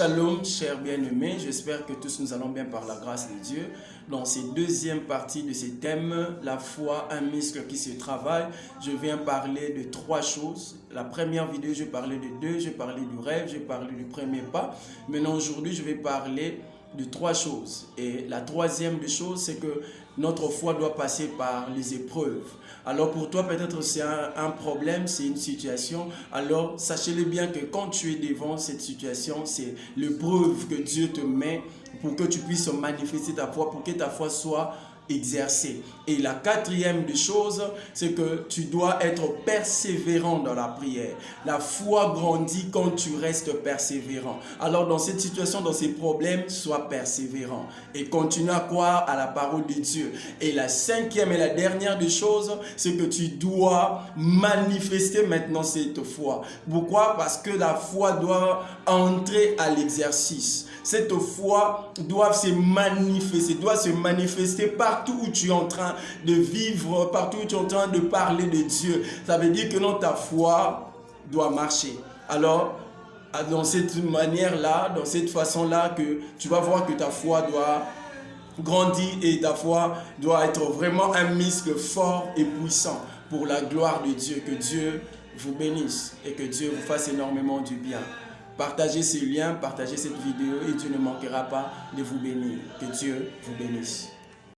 Shalom, chers bien-aimés, j'espère que tous nous allons bien par la grâce de Dieu. Dans cette deuxième partie de ce thème, la foi, un muscle qui se travaille, je viens parler de trois choses. La première vidéo, je parlais de deux, je parlais du rêve, je parlais du premier pas. Maintenant, aujourd'hui, je vais parler de trois choses. Et la troisième des choses, c'est que notre foi doit passer par les épreuves. Alors pour toi, peut-être c'est un problème, c'est une situation. Alors sachez-le bien que quand tu es devant cette situation, c'est l'épreuve que Dieu te met pour que tu puisses manifester ta foi, pour que ta foi soit exercée. Et la quatrième des choses, c'est que tu dois être persévérant dans la prière. La foi grandit quand tu restes persévérant. Alors dans cette situation, dans ces problèmes, sois persévérant et continue à croire à la parole de Dieu. Et la cinquième et la dernière des choses, c'est que tu dois manifester maintenant cette foi. Pourquoi? Parce que la foi doit entrer à l'exercice. Cette foi doit se manifester partout où tu es en train de vivre, partout où tu es en train de parler de Dieu. Ça veut dire que non, ta foi doit marcher. Alors, dans cette manière-là, dans cette façon-là, que tu vas voir que ta foi doit grandir et ta foi doit être vraiment un muscle fort et puissant pour la gloire de Dieu. Que Dieu vous bénisse et que Dieu vous fasse énormément du bien. Partagez ce lien, partagez cette vidéo et Dieu ne manquera pas de vous bénir. Que Dieu vous bénisse.